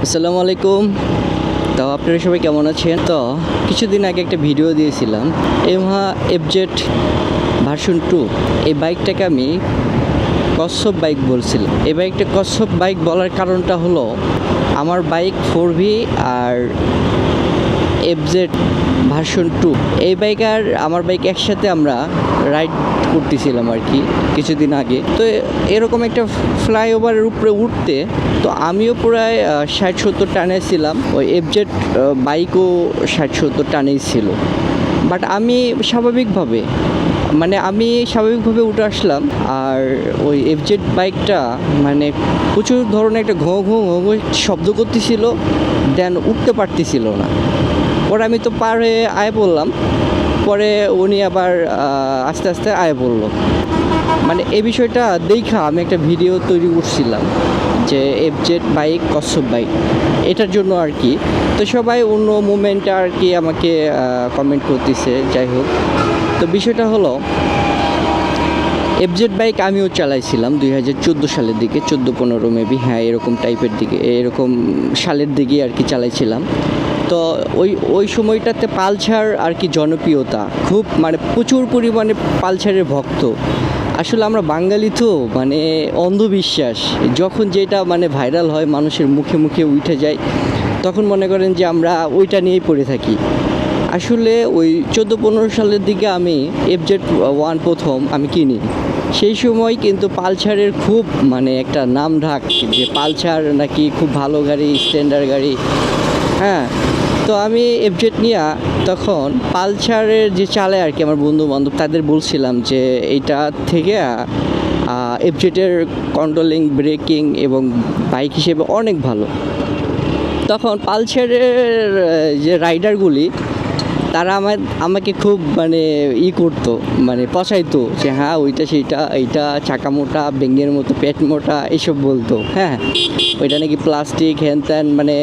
আসসালামু আলাইকুম। তো আপনারা সবাই কেমন আছেন? তো কিছুদিন আগে একটা ভিডিও দিয়েছিলাম ইয়ামাহা এফজেড ভার্সন 2। এই বাইকটাকে আমি কচ্ছপ বাইক বলছিলাম। এই বাইকটা কচ্ছপ বাইক বলার কারণটা হলো আমার বাইক 4V আর এফজেড ভার্সন 2 এই বাইক আর আমার বাইক একসাথে আমরা রাইড করতেছিলাম আর কি কিছুদিন আগে। তো এরকম একটা ফ্লাইওভারের উপরে উঠতে তো আমিও প্রায় 60-70 টানে ছিলাম, ওই এফজেড বাইকও 60-70 টানেই ছিল। বাট আমি স্বাভাবিকভাবে উঠে আসলাম, আর ওই এফজেড বাইকটা মানে প্রচুর ধরনের একটা ঘো ঘো ঘো ঘো শব্দ করতেছিল, দেন উঠতে পারতেছিল না। পরে আমি তো পার হয়ে আয় পড়লাম, পরে উনি আবার আস্তে আস্তে আয় পড়লো। মানে এই বিষয়টা দেখা আমি একটা ভিডিও তৈরি করছিলাম যে এফজেড বাইক কচ্ছপ বাইক এটার জন্য আর কি। তো সবাই অন্য মুভমেন্টে আর কি আমাকে কমেন্ট করতেছে। যাই হোক, তো বিষয়টা হলো এফজেড বাইক আমিও চালাইছিলাম 2014 সালের দিকে, 14-15 মেবি, হ্যাঁ এরকম টাইপের দিকে, এরকম সালের দিকে আর কি চালাইছিলাম। তো ওই সময়টাতে পালসার আর কি জনপ্রিয়তা খুব, মানে প্রচুর পরিমাণে পালসারের ভক্ত। আসলে আমরা বাঙালি তো, মানে অন্ধবিশ্বাস যখন যেটা মানে ভাইরাল হয়, মানুষের মুখে মুখে উঠে যায়, তখন মনে করেন যে আমরা ওইটা নিয়েই পড়ে থাকি। আসলে ওই 14-15 সালের দিকে আমি এফজেড 1 প্রথম আমি কিনি। সেই সময় কিন্তু পালসারের খুব মানে একটা নাম ঢাক, যে পালসার নাকি খুব ভালো গাড়ি, স্ট্যান্ডার্ড গাড়ি। হ্যাঁ, তো আমি এফজেড নিয়ে তখন পালসারের যে চালায় আর কি আমার বন্ধু বান্ধব, তাদের বলছিলাম যে এইটা থেকে এফজেডের কন্ট্রোলিং, ব্রেকিং এবং বাইক হিসেবে অনেক ভালো। তখন পালসারের যে রাইডারগুলি তারা আমাকে খুব মানে করতো, মানে পচাইতো যে হ্যাঁ ওইটা সেইটা, এইটা চাকা মোটা, বেঙ্গের মতো পেট মোটা, এইসব বলতো। হ্যাঁ, ওইটা নাকি প্লাস্টিক, হ্যান ত্যান, মানে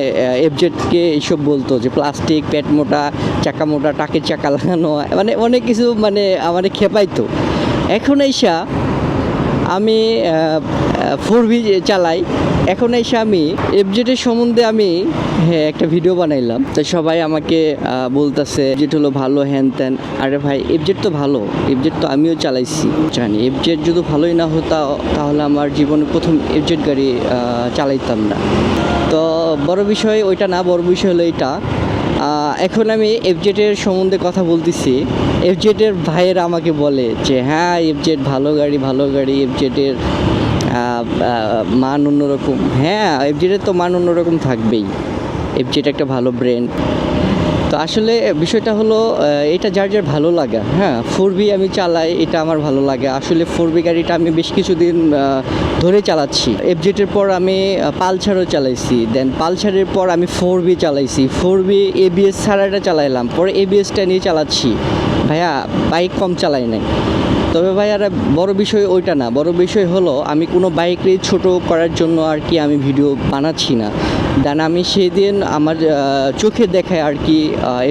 এফজেডকে এইসব বলতো যে প্লাস্টিক, পেট মোটা, চাকা মোটা, টাকের চাকা লাগানো, মানে অনেক কিছু মানে আমাদের খেপাইতো। এখন এসা আমি 4V চালাই, এখন এসে আমি এফজেডের সম্বন্ধে আমি একটা ভিডিও বানাইলাম। তো সবাই আমাকে বলতেছে এফজেড হলো ভালো, হ্যান ত্যান। আরে ভাই, এফজেড তো ভালো, এফজেড তো আমিও চালাইছি, জানি। এফজেড যদি ভালোই না হতো তাহলে আমার জীবনে প্রথম এফজেড গাড়ি চালাইতাম না। তো বড় বিষয় ওইটা না, বড় বিষয় হলো এইটা। এখন আমি এফজেডের সম্বন্ধে কথা বলতেছি। এফজেডের ভাইয়েরা আমাকে বলে যে হ্যাঁ এফজেড ভালো গাড়ি, ভালো গাড়ি, এফজেডের মান অন্যরকম। হ্যাঁ, এফজেডের তো মান অন্যরকম থাকবেই, এফজেড একটা ভালো ব্র্যান্ড। তো আসলে বিষয়টা হলো এটা যার যার ভালো লাগা। হ্যাঁ, 4V আমি চালাই, এটা আমার ভালো লাগে। আসলে 4V গাড়িটা আমি বেশ কিছুদিন ধরে চালাচ্ছি। এফজেডের পর আমি পালসারও চালাইছি, দেন পালসারের পর আমি 4V চালাইছি। 4V ABS ছাড়াটা চালাইলাম, পরে ABSটা নিয়ে চালাচ্ছি। ভাইয়া বাইক কম চালাই নাই। তবে ভাইয়ারা বড় বিষয় ওইটা না, বড় বিষয় হলো আমি কোনো বাইককে ছোট করার জন্য আর কি আমি ভিডিও বানাচ্ছি না। দেন আমি সেদিন আমার চোখে দেখায় আর কি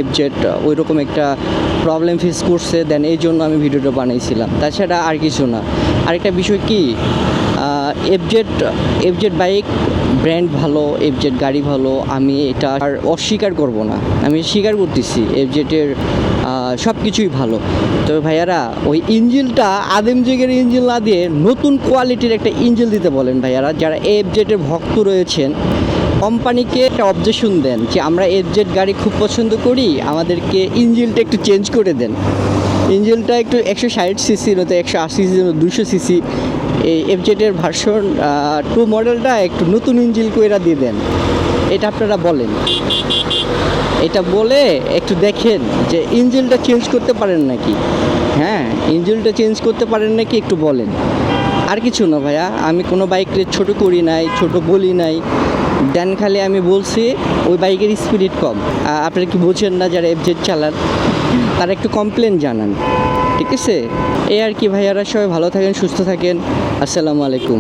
এফজেড ওই রকম একটা প্রবলেম ফেস করছে, দেন এই জন্য আমি ভিডিওটা বানাইছিলাম, তাছাড়া আর কিছু না। আরেকটা বিষয় কি, এফজেড বাইক ব্র্যান্ড ভালো, এফজেড গাড়ি ভালো, আমি এটা আর অস্বীকার করব না, আমি স্বীকার করতেছি এফজেডের সব কিছুই ভালো। তবে ভাইয়ারা ওই ইঞ্জিনটা আদিম যুগের ইঞ্জিন না দিয়ে নতুন কোয়ালিটির একটা ইঞ্জিন দিতে বলেন ভাইয়ারা। যারা এফজেডের ভক্ত রয়েছেন, কোম্পানিকে একটা অবজেকশন দেন যে আমরা এফজেড গাড়ি খুব পছন্দ করি, আমাদেরকে ইঞ্জিনটা একটু চেঞ্জ করে দেন। ইঞ্জিনটা একটু 160 সিসি নয়তো 180 সিসি, 200 সিসি, এই এফজেডের ভার্সন 2 মডেলটা একটু নতুন ইঞ্জিন কইরা দিয়ে দেন। এটা আপনারা বলেন, এটা বলে একটু দেখেন যে ইঞ্জিনটা চেঞ্জ করতে পারেন নাকি। হ্যাঁ, ইঞ্জিনটা চেঞ্জ করতে পারেন নাকি একটু বলেন। আর কিছু না ভাইয়া, আমি কোনো বাইককে ছোট করি নাই, ছোট বলি নাই। দেন খালি আমি বলছি ওই বাইকের স্পিড কম। আপনারা কি বোঝেন না যারা এফজেড চালান, তারা একটু কমপ্লেন জানান, ঠিক আছে? এই আর কি ভাইয়ারা, সবাই ভালো থাকেন, সুস্থ থাকেন। আসসালামু আলাইকুম।